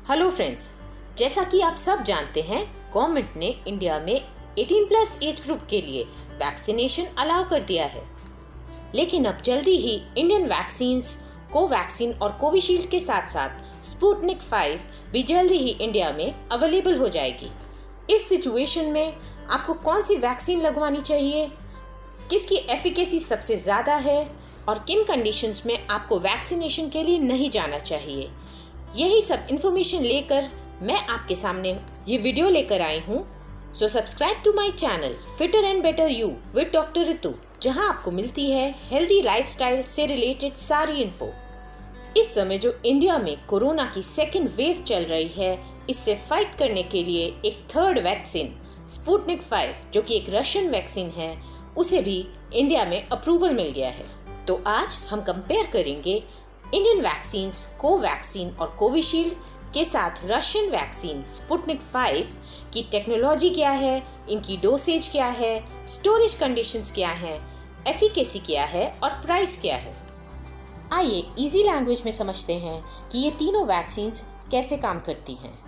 Hello friends, जैसा कि आप सब जानते हैं, गवर्नमेंट ने इंडिया में 18+ एज ग्रुप के लिए वैक्सीनेशन अलाउ कर दिया है। लेकिन अब जल्दी ही इंडियन वैक्सीन्स कोवैक्सीन और कोविशील्ड के साथ साथ स्पुतनिक 5 भी जल्दी ही इंडिया में अवेलेबल हो जाएगी। इस सिचुएशन में आपको कौन सी वैक्सीन लगवानी चाहिए, किसकी एफिकेसी सबसे ज़्यादा है और किन कंडीशंस में आपको वैक्सीनेशन के लिए नहीं जाना चाहिए, यही सब इन्फॉर्मेशन लेकर मैं आपके सामने ये वीडियो लेकर आई हूँ। So subscribe to my channel fitter and better you with doctor Ritu, जहाँ आपको मिलती है हेल्दी लाइफस्टाइल से रिलेटेड सारी इन्फो। इस समय जो इंडिया में कोरोना की सेकेंड वेव चल रही है, इससे फाइट करने के लिए एक थर्ड वैक्सीन स्पुतनिक 5 जो कि एक रशियन वैक्सीन है, उसे भी इंडिया में अप्रूवल मिल गया है। तो आज हम कंपेयर करेंगे इंडियन वैक्सीन्स कोवैक्सीन और कोविशील्ड के साथ रशियन वैक्सीन स्पुतनिक 5 की टेक्नोलॉजी क्या है, इनकी डोसेज क्या है, स्टोरेज कंडीशंस क्या है, एफिकेसी क्या है और प्राइस क्या है। आइए इजी लैंग्वेज में समझते हैं कि ये तीनों वैक्सीन्स कैसे काम करती हैं।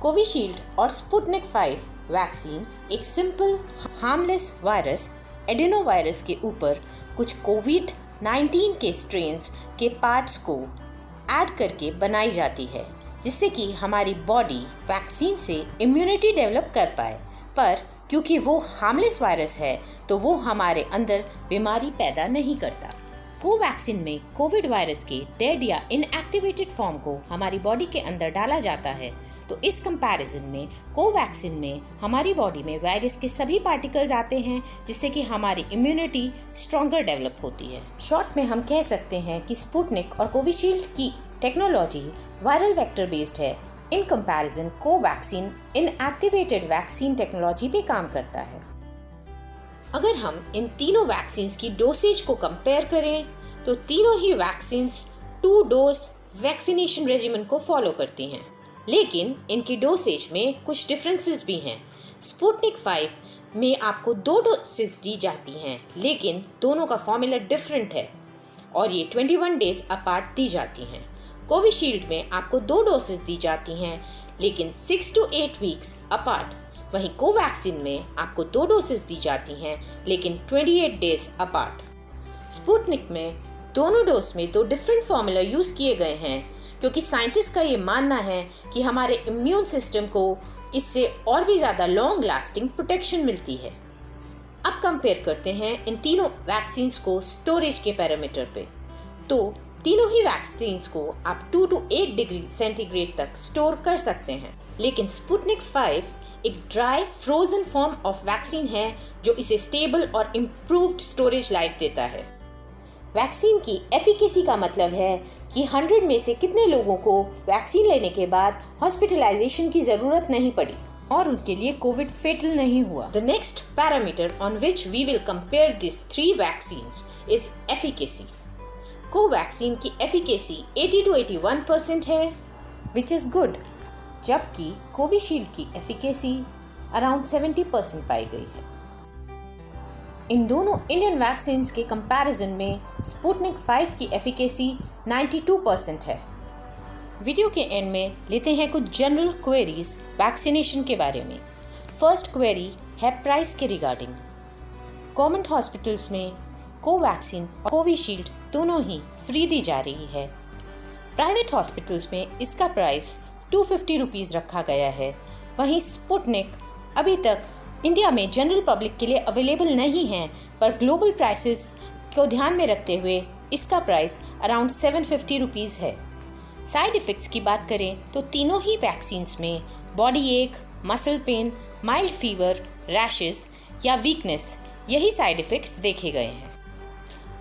कोविशील्ड और स्पुतनिक 5 वैक्सीन एक सिंपल हार्मलेस वायरस एडेनोवायरस के ऊपर कुछ कोविड-19 के स्ट्रेन्स के पार्ट्स को ऐड करके बनाई जाती है, जिससे कि हमारी बॉडी वैक्सीन से इम्यूनिटी डेवलप कर पाए। पर क्योंकि वो हार्मलेस वायरस है तो वो हमारे अंदर बीमारी पैदा नहीं करता। कोवैक्सीन में कोविड वायरस के डेड या इनएक्टिवेटेड फॉर्म को हमारी बॉडी के अंदर डाला जाता है, तो इस कंपैरिजन में कोवैक्सीन में हमारी बॉडी में वायरस के सभी पार्टिकल्स आते हैं, जिससे कि हमारी इम्यूनिटी स्ट्रॉन्गर डेवलप होती है। शॉर्ट में हम कह सकते हैं कि स्पुतनिक और कोविशील्ड की टेक्नोलॉजी वायरल वेक्टर बेस्ड है। In comparison Covaxin inactivated vaccine technology पे काम करता है। अगर हम इन तीनों वैक्सीन्स की डोसेज को कंपेयर करें तो तीनों ही वैक्सीन्स 2 डोज वैक्सीनेशन रेजिमेन को फॉलो करती हैं, लेकिन इनकी डोसेज में कुछ डिफरेंसेस भी हैं। स्पुतनिक 5 में आपको 2 डोसेज दी जाती हैं, लेकिन दोनों का फॉर्मूला डिफरेंट है और ये 21 डेज अपार्ट दी जाती हैं। कोविशील्ड में आपको 2 डोसेज दी जाती हैं, लेकिन 6 to 8 वीक्स अपार्ट। वहीं कोवैक्सीन में आपको 2 डोसेज दी जाती हैं, लेकिन 28 डेज अपार्ट। स्पुतनिक में दोनों डोज में 2 डिफरेंट फॉर्मूला यूज किए गए हैं, क्योंकि साइंटिस्ट का ये मानना है कि हमारे इम्यून सिस्टम को इससे और भी ज़्यादा लॉन्ग लास्टिंग प्रोटेक्शन मिलती है। अब कंपेयर करते हैं इन तीनों वैक्सीन्स को स्टोरेज के पैरामीटर पे। तो तीनों ही वैक्सीन्स को आप 2 to 8 डिग्री सेंटीग्रेड तक स्टोर कर सकते हैं, लेकिन स्पुतनिक 5 एक dry frozen form of vaccine है जो इसे स्टेबल और इम्प्रूव्ड स्टोरेज लाइफ देता है। वैक्सीन की एफिकेसी का मतलब है कि 100 में से कितने लोगों को वैक्सीन लेने के बाद हॉस्पिटलाइजेशन की ज़रूरत नहीं पड़ी और उनके लिए कोविड फेटल नहीं हुआ। The next parameter on which we will compare this 3 vaccines is efficacy. Covaxin की एफिकेसी 80 to 81% है, विच इज़ गुड, जबकि कोविशील्ड की एफिकेसी अराउंड 70% पाई गई है। इन दोनों इंडियन वैक्सीन्स के कंपैरिजन में स्पुतनिक 5 की एफिकेसी 92% है। वीडियो के एंड में लेते हैं कुछ जनरल क्वेरीज वैक्सीनेशन के बारे में। फर्स्ट क्वेरी है प्राइस के रिगार्डिंग। गवर्नमेंट हॉस्पिटल्स में कोवैक्सीन और कोविशील्ड दोनों ही फ्री दी जा रही है। प्राइवेट हॉस्पिटल्स में इसका प्राइस 250 रुपीज़ रखा गया है। वहीं स्पुतनिक अभी तक इंडिया में जनरल पब्लिक के लिए अवेलेबल नहीं है, पर ग्लोबल प्राइसेस को ध्यान में रखते हुए इसका प्राइस अराउंड 750 रुपीज़ है। साइड इफ़ेक्ट्स की बात करें तो तीनों ही वैक्सीन्स में बॉडी एक, muscle pain, mild fever, rashes या वीकनेस, यही साइड इफ़ेक्ट्स देखे गए हैं।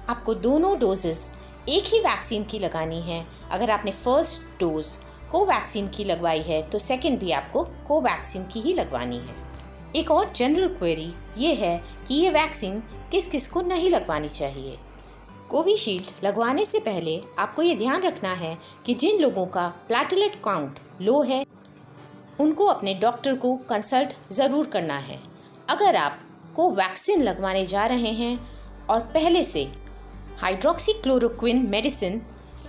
आपको दोनों डोजेस एक ही वैक्सीन की लगानी है। अगर आपने फर्स्ट डोज कोवैक्सीन की लगवाई है तो सेकंड भी आपको कोवैक्सीन की ही लगवानी है। एक और जनरल क्वेरी ये है कि ये वैक्सीन किस किस को नहीं लगवानी चाहिए। कोविशील्ड लगवाने से पहले आपको ये ध्यान रखना है कि जिन लोगों का प्लेटलेट काउंट लो है उनको अपने डॉक्टर को कंसल्ट ज़रूर करना है। अगर आप कोवैक्सीन लगवाने जा रहे हैं और पहले से हाइड्रोक्सीक्लोरोक्विन मेडिसिन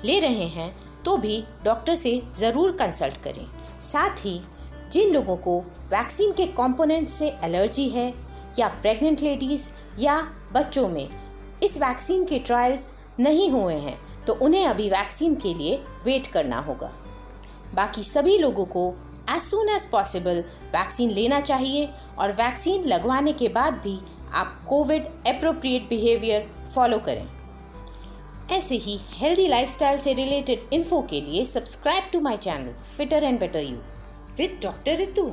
ले रहे हैं तो भी डॉक्टर से ज़रूर कंसल्ट करें। साथ ही जिन लोगों को वैक्सीन के कंपोनेंट्स से एलर्जी है या प्रेग्नेंट लेडीज़ या बच्चों में इस वैक्सीन के ट्रायल्स नहीं हुए हैं तो उन्हें अभी वैक्सीन के लिए वेट करना होगा। बाकी सभी लोगों को as soon as possible vaccine लेना चाहिए और वैक्सीन लगवाने के बाद भी आप कोविड एप्रोप्रिएट बिहेवियर फॉलो करें। ऐसे ही हेल्दी लाइफस्टाइल से रिलेटेड इन्फो के लिए subscribe to my channel fitter and better you with doctor Ritu.